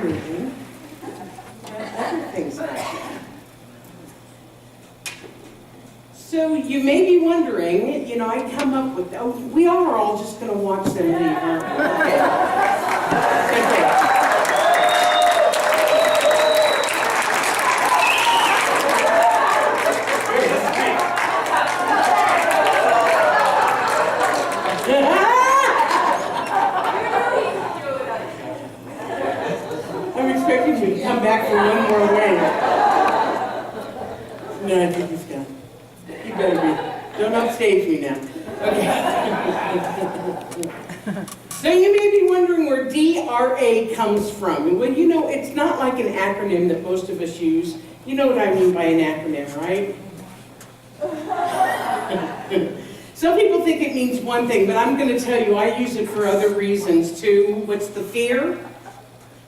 moving, other things happening. So you may be wondering, you know, I come up with, oh, we are all just going to watch them leave, aren't we? Okay. Okay. I'm expecting you to come back for one more wave. No, I think he's gone. You better be. Don't upstage me now. Okay. So you may be wondering where DRA comes from. Well, you know, it's not like an acronym that most of us use. You know what I mean by an acronym, right? Some people think it means one thing, but I'm going to tell you I use it for other reasons too. What's the fear?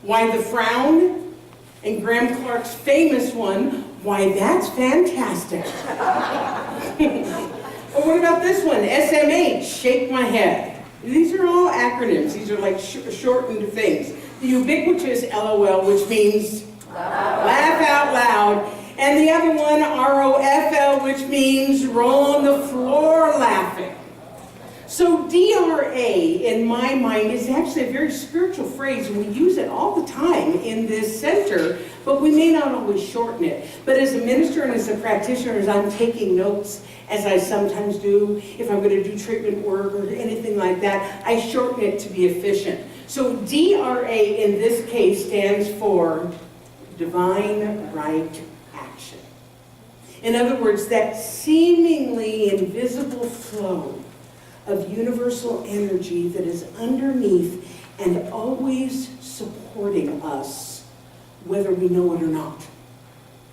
Why the frown? And Graham Clark's famous one, why that's fantastic. Or what about this one? SMH, shake my head. These are all acronyms. These are like shortened things. The ubiquitous LOL, which means laugh out loud. And the other one, ROFL, which means roll on the floor laughing. So DRA, in my mind, is actually a very spiritual phrase, and we use it all the time in this center, but we may not always shorten it. But as a minister and as a practitioner, as I'm taking notes, as I sometimes do, if I'm going to do treatment work or anything like that, I shorten it to be efficient. So DRA in this case stands for Divine Right Action. In other words, that seemingly invisible flow of universal energy that is underneath and always supporting us, whether we know it or not.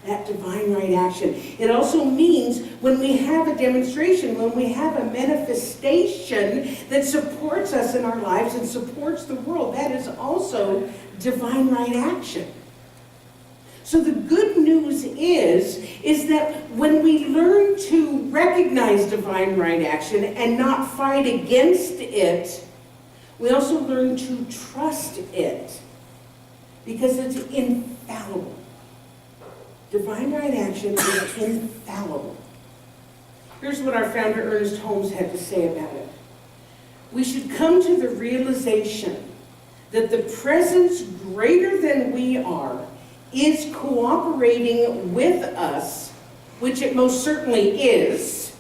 That divine right action. It also means when we have a demonstration, when we have a manifestation that supports us in our lives and supports the world, that is also divine right action. So the good news is that when we learn to recognize divine right action and not fight against it, we also learn to trust it because it's infallible. Divine right action is infallible. Here's what our founder, Ernest Holmes, had to say about it. We should come to the realization that the presence greater than we are is cooperating with us, which it most certainly is,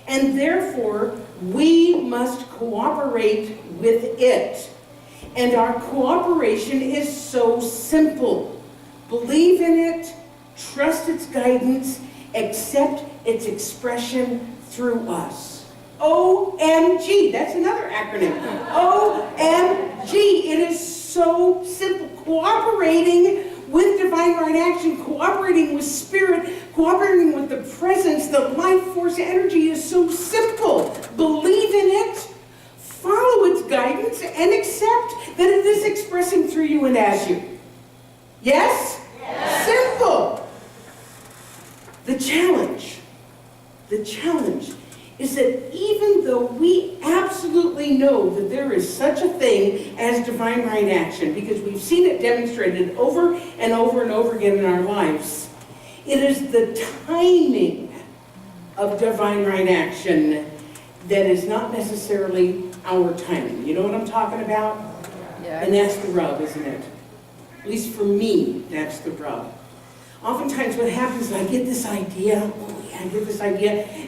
and therefore we must cooperate with it. And our cooperation is so simple. Believe in it, trust its guidance, accept its expression through us. OMG, that's another acronym. OMG, it is so simple. Cooperating with divine right action, cooperating with spirit, cooperating with the presence, the life force energy is so simple. Believe in it, follow its guidance, and accept that it is expressing through you and as you. Yes? Yes. Simple. The challenge is that even though we absolutely know that there is such a thing as divine right action, because we've seen it demonstrated over and over and over again in our lives, it is the timing of divine right action that is not necessarily our timing. You know what I'm talking about? Yeah. And that's the rub, isn't it? At least for me, that's the rub. Oftentimes what happens is I get this idea,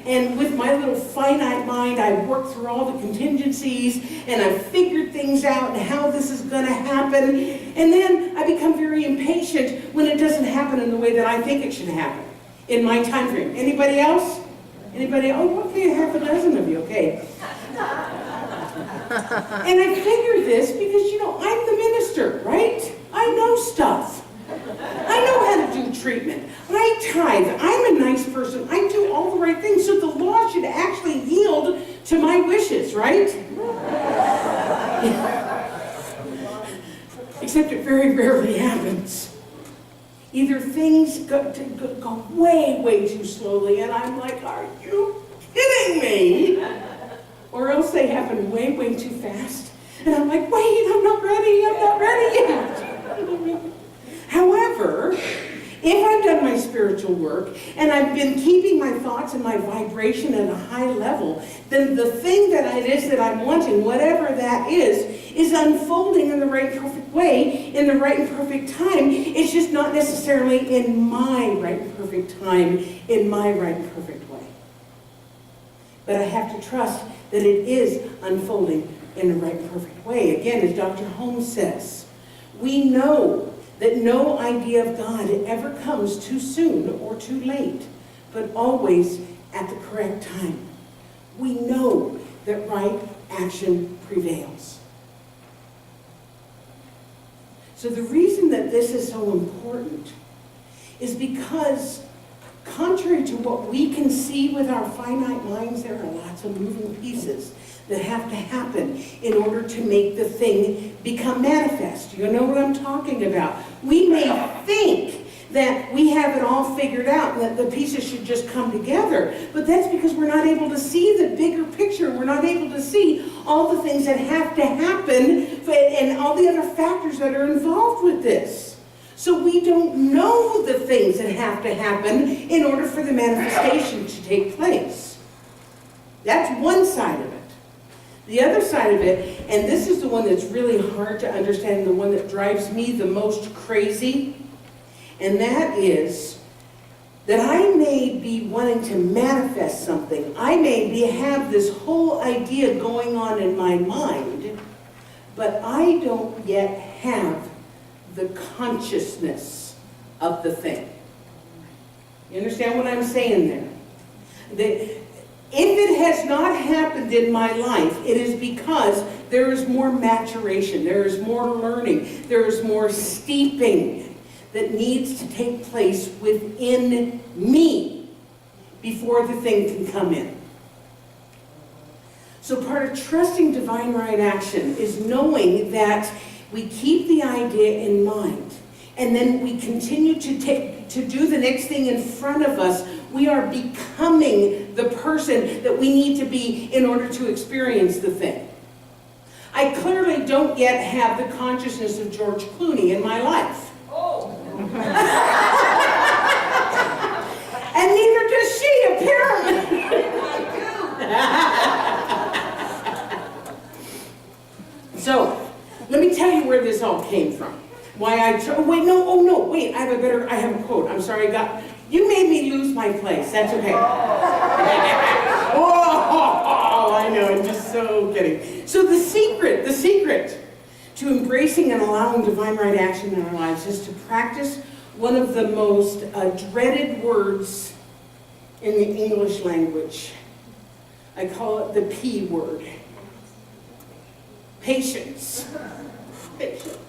and with my little finite mind, I work through all the contingencies, and I've figured things out and how this is going to happen, and then I become very impatient when it doesn't happen in the way that I think it should happen in my time frame. Anybody else? Anybody? Oh, okay, half a dozen of you, okay. And I figure this because, you know, I'm the minister, right? I know stuff. I know how to do treatment. I tithe. I'm a nice person. I do all the right things. So the law should actually yield to my wishes, right? Except it very rarely happens. Either things go way, way too slowly, and I'm like, are you kidding me? Or else they happen way, way too fast. And I'm like, wait, I'm not ready yet. If I've done my spiritual work and I've been keeping my thoughts and my vibration at a high level, then the thing that it is that I'm wanting, whatever that is unfolding in the right perfect way, in the right and perfect time. It's just not necessarily in my right and perfect time, in my right and perfect way. But I have to trust that it is unfolding in the right and perfect way. Again, as Dr. Holmes says, we know that no idea of God ever comes too soon or too late, but always at the correct time. We know that right action prevails. So the reason that this is so important is because, contrary to what we can see with our finite minds, there are lots of moving pieces that have to happen in order to make the thing become manifest. You know what I'm talking about? We may think that we have it all figured out and that the pieces should just come together, but that's because we're not able to see the bigger picture. We're not able to see all the things that have to happen and all the other factors that are involved with this. So we don't know the things that have to happen in order for the manifestation to take place. That's one side of it. The other side of it, and this is the one that's really hard to understand, the one that drives me the most crazy, and that is that I may be wanting to manifest something. I may have this whole idea going on in my mind, but I don't yet have the consciousness of the thing. You understand what I'm saying there? If it has not happened in my life, it is because there is more maturation, there is more learning, there is more steeping that needs to take place within me before the thing can come in. So part of trusting divine right action is knowing that we keep the idea in mind, and then we continue to do the next thing in front of us. We are becoming the person that we need to be in order to experience the thing. I clearly don't yet have the consciousness of George Clooney in my life. Oh. And neither does she, apparently. So, let me tell you where this all came from. Why I have a quote. I'm sorry, you made me lose my place. That's okay. Oh, I know, I'm just so kidding. So the secret to embracing and allowing divine right action in our lives is to practice one of the most dreaded words in the English language. I call it the P word. Patience. Patience.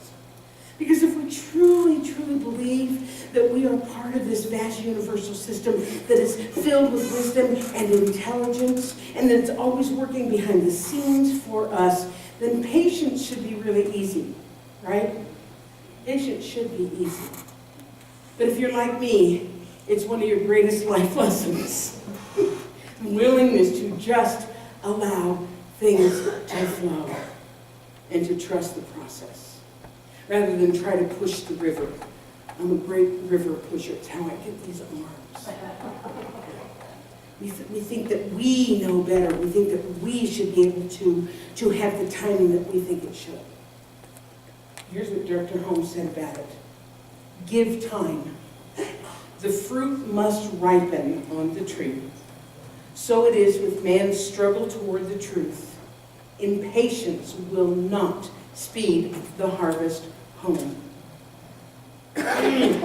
Because if we truly, truly believe that we are part of this vast universal system that is filled with wisdom and intelligence, and that it's always working behind the scenes for us, then patience should be really easy, right? Patience should be easy. But if you're like me, it's one of your greatest life lessons. Willingness to just allow things to flow and to trust the process, rather than try to push the river. I'm a great river pusher. It's how I get these arms. We think that we know better. We think that we should be able to have the timing that we think it should. Here's what Dr. Holmes said about it. Give time. The fruit must ripen on the tree. So it is with man's struggle toward the truth. Impatience will not speed the harvest home. I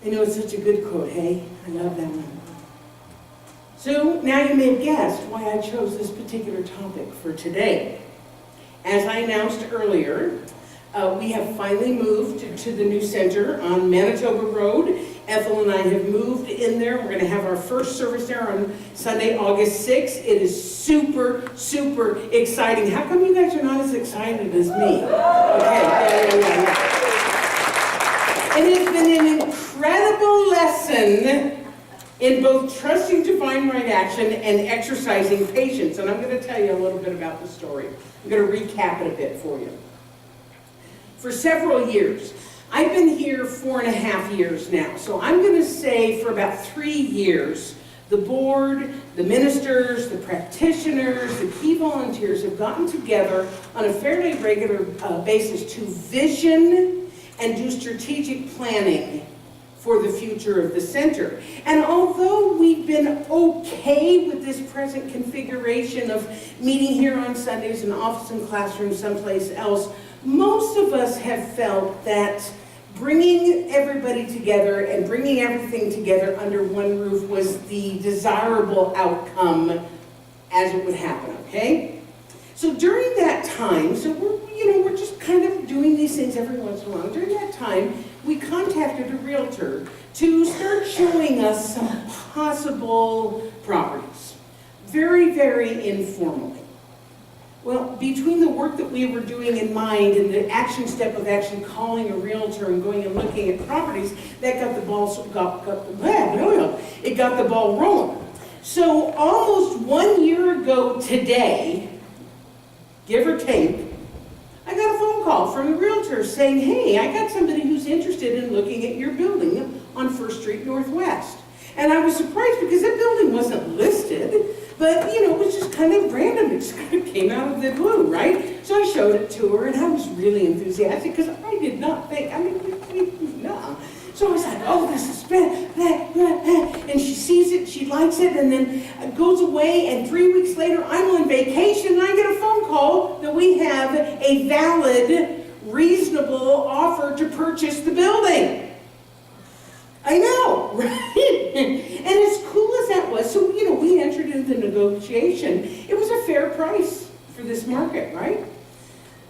know it's such a good quote, hey? I love that one. So now you may have guessed why I chose this particular topic for today. As I announced earlier, we have finally moved to the new center on Manitoba Road. Ethel and I have moved in there. We're going to have our first service there on Sunday, August 6th. It is super, super exciting. How come you guys are not as excited as me? Okay, yeah. It has been an incredible lesson in both trusting divine right action and exercising patience. And I'm going to tell you a little bit about the story. I'm going to recap it a bit for you. For several years, I've been here 4.5 years now, so I'm going to say for about 3 years, the board, the ministers, the practitioners, the key volunteers have gotten together on a fairly regular basis to vision and do strategic planning for the future of the center. And although we've been okay with this present configuration of meeting here on Sundays and office and classroom someplace else, most of us have felt that bringing everybody together and bringing everything together under one roof was the desirable outcome as it would happen, okay? So during that time, so we're just kind of doing these things every once in a while. During that time, we contacted a realtor to start showing us some possible properties, very, very informally. Well, between the work that we were doing in mind and the action step of actually calling a realtor and going and looking at properties, that got the ball rolling. So almost 1 year ago today, give or take, I got a phone call from the realtor saying, hey, I got somebody who's interested in looking at your building on First Street Northwest. And I was surprised because that building wasn't listed, but it was just kind of random. It just kind of came out of the blue, right? So I showed it to her and I was really enthusiastic because I did not think, no. So I was like, oh, this is bad. And she sees it, she likes it, and then goes away, and 3 weeks later, I'm on vacation, and I get a phone call that we have a valid, reasonable offer to purchase the building. I know, right? And as cool as that was, so, we entered into negotiation. It was a fair price for this market, right?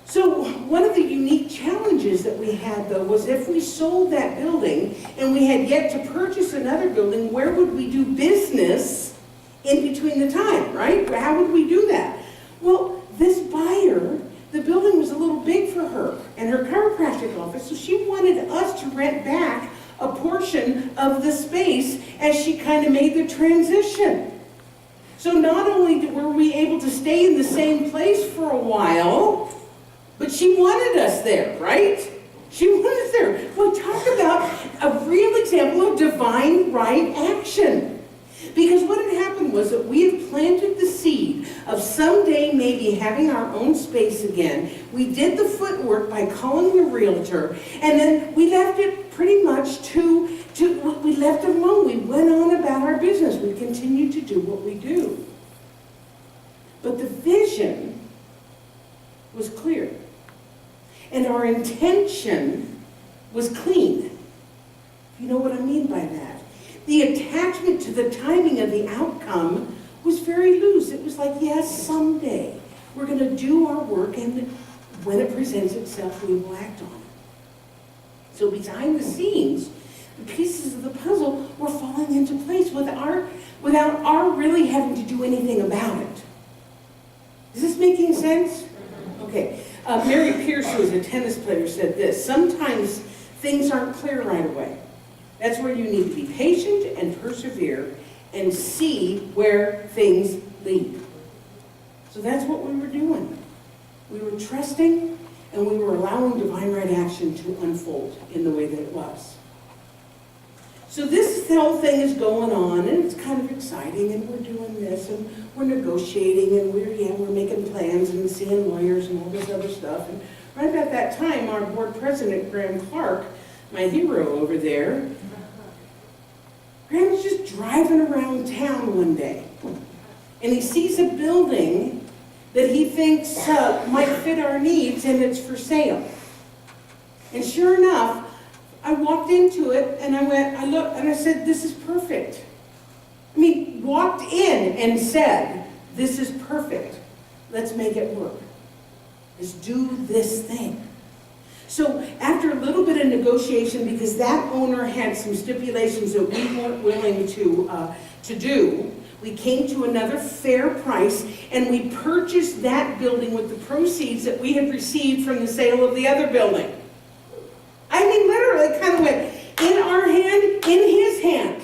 So one of the unique challenges that we had, though, was if we sold that building and we had yet to purchase another building, where would we do business in between the time, right? How would we do that? Well, this buyer, the building was a little big for her and her chiropractic office, so she wanted us to rent back a portion of the space as she kind of made the transition. So not only were we able to stay in the same place for a while, but she wanted us there, right? She wanted us there. Well, talk about a real example of divine right action. Because what had happened was that we had planted the seed of someday maybe having our own space again. We did the footwork by calling the realtor, and then we left it pretty much we left it alone. We went on about our business. We continued to do what we do. But the vision was clear. And our intention was clean. You know what I mean by that? The attachment to the timing of the outcome was very loose. It was like, yes, someday we're going to do our work, and when it presents itself, we will act on it. So behind the scenes, the pieces of the puzzle were falling into place without our really having to do anything about it. Is this making sense? Okay. Mary Pierce, who was a tennis player, said this: sometimes things aren't clear right away. That's where you need to be patient and persevere and see where things lead. So that's what we were doing. We were trusting, and we were allowing divine right action to unfold in the way that it was. So this whole thing is going on, and it's kind of exciting, and we're doing this, and we're negotiating, and we're making plans and seeing lawyers and all this other stuff. And right about that time, our board president, Graham Clark, my hero over there, Graham was just driving around town one day, and he sees a building that he thinks might fit our needs, and it's for sale. And sure enough, I walked into it, and I looked, and I said, this is perfect. I mean, walked in and said, this is perfect. Let's make it work. Let's do this thing. So after a little bit of negotiation, because that owner had some stipulations that we weren't willing to do, we came to another fair price, and we purchased that building with the proceeds that we had received from the sale of the other building. I mean, literally, it kind of went in our hand, in his hand.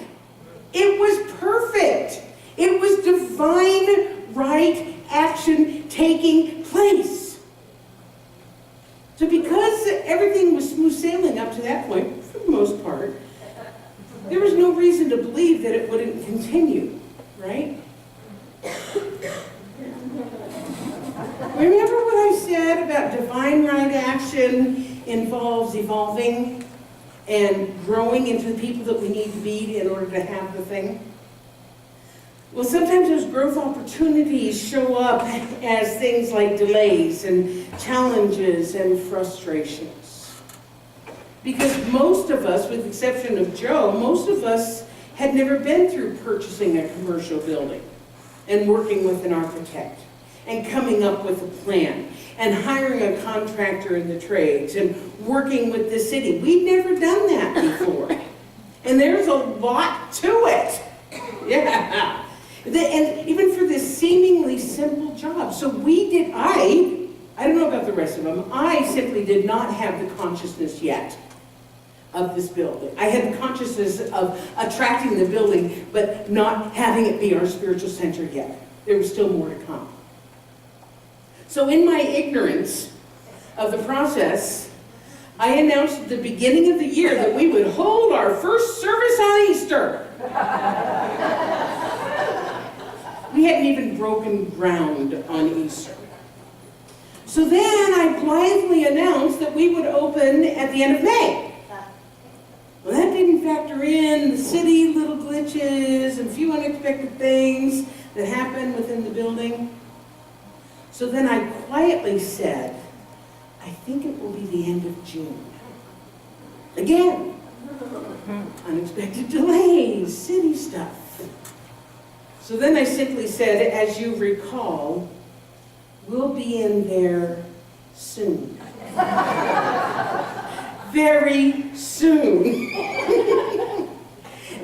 It was perfect. It was divine right action taking place. So because everything was smooth sailing up to that point, for the most part. There was no reason to believe that it wouldn't continue, right? Remember what I said about divine right action involves evolving and growing into the people that we need to be in order to have the thing? Well, sometimes those growth opportunities show up as things like delays and challenges and frustrations. Because most of us, with the exception of Joe, most of us had never been through purchasing a commercial building and working with an architect and coming up with a plan and hiring a contractor in the trades and working with the city. We'd never done that before. And there's a lot to it. Yeah. And even for this seemingly simple job. So I don't know about the rest of them, I simply did not have the consciousness yet of this building. I had the consciousness of attracting the building, but not having it be our spiritual center yet. There was still more to come. So in my ignorance of the process, I announced at the beginning of the year that we would hold our first service on Easter. We hadn't even broken ground on Easter. So then I blithely announced that we would open at the end of May. Well, that didn't factor in the city little glitches and a few unexpected things that happened within the building. So then I quietly said, I think it will be the end of June. Again, unexpected delays, city stuff. So then I simply said, as you recall, we'll be in there soon. Very soon.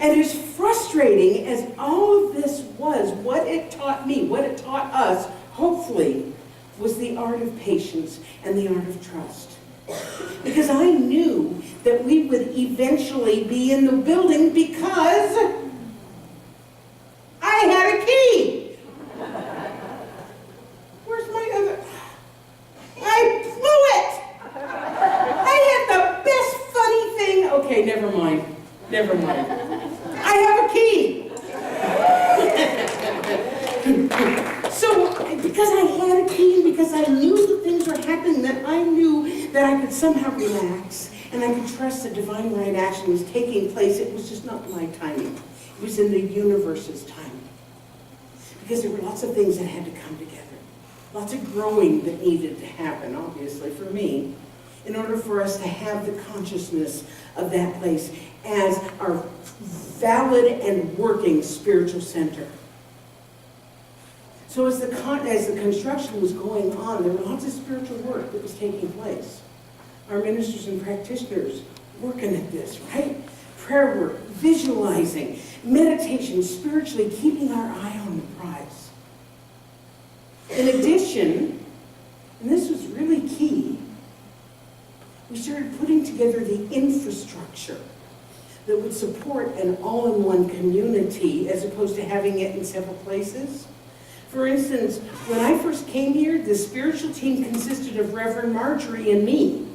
And as frustrating as all of this was, what it taught me, what it taught us, hopefully, was the art of patience and the art of trust. Because I knew that we would eventually be in the building because I had a key. Where's my other? I blew it. I had the best funny thing. Okay, never mind. Never mind. I have a key. So, because I had a key, because I knew that things were happening, that I knew that I could somehow relax, and I could trust that divine right action was taking place, it was just not my timing. It was in the universe's timing. Because there were lots of things that had to come together. Lots of growing that needed to happen, obviously, for me, in order for us to have the consciousness of that place as our valid and working spiritual center. So as the construction was going on, there were lots of spiritual work that was taking place. Our ministers and practitioners working at this, right? Prayer work, visualizing, meditation, spiritually keeping our eye on the prize. In addition, and this was really key, we started putting together the infrastructure that would support an all-in-one community as opposed to having it in several places. For instance, when I first came here, the spiritual team consisted of Reverend Marjorie and me,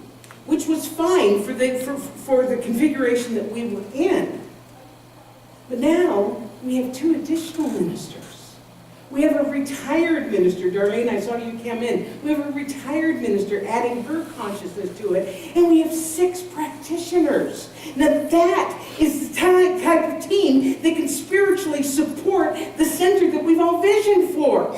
which was fine for the configuration that we were in. But now, we have 2 additional ministers. We have a retired minister, Darlene, I saw you come in. We have a retired minister adding her consciousness to it, and we have 6 practitioners. Now that is the type of team that can spiritually support the center that we've all visioned for.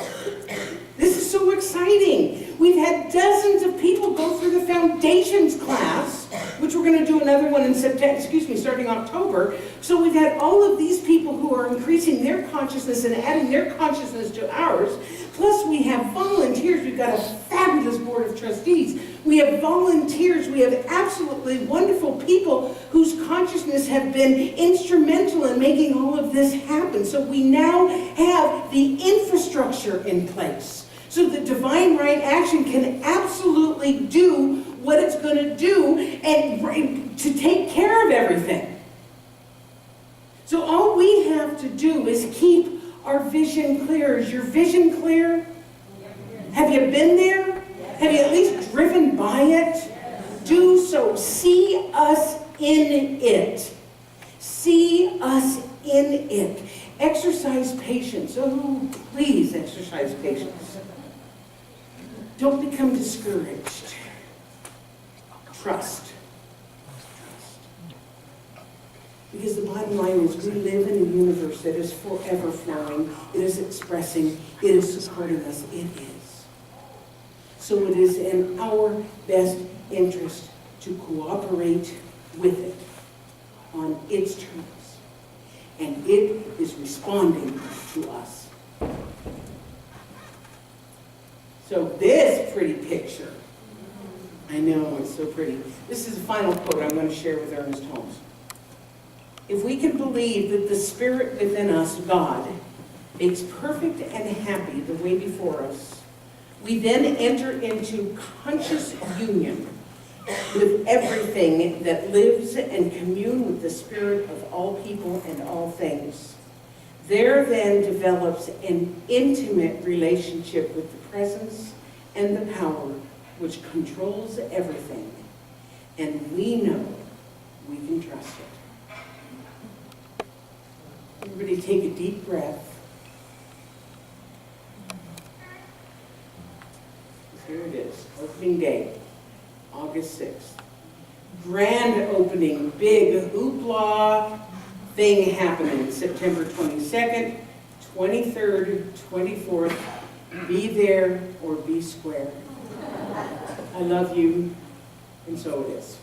This is so exciting. We've had dozens of people go through the foundations class, which we're going to do another one in starting October. So we've had all of these people who are increasing their consciousness and adding their consciousness to ours. Plus we have volunteers. We've got a fabulous board of trustees. We have volunteers. We have absolutely wonderful people whose consciousness have been instrumental in making all of this happen. So we now have the infrastructure in place. So that divine right action can absolutely do what it's going to do and to take care of everything. So all we have to do is keep our vision clear. Is your vision clear? Have you been there? Have you at least driven by it? Do So, see us in it. See us in it. Exercise patience. Oh, please exercise patience. Don't become discouraged. Trust. Because the bottom line is we live in a universe that is forever flowing. It is expressing. It is supporting us. It is. So it is in our best interest to cooperate with it on its terms. And it is responding to us. So this pretty picture, I know it's so pretty. This is the final quote I'm going to share with Ernest Holmes. If we can believe that the Spirit within us, God, makes perfect and happy the way before us, we then enter into conscious union with everything that lives and commune with the Spirit of all people and all things. There then develops an intimate relationship with the presence and the power which controls everything. And we know we can trust it. Everybody take a deep breath. Here it is, opening day, August 6th. Grand opening, big hoopla thing happening, September 22nd, 23rd, 24th. Be there or be square. I love you, and so it is.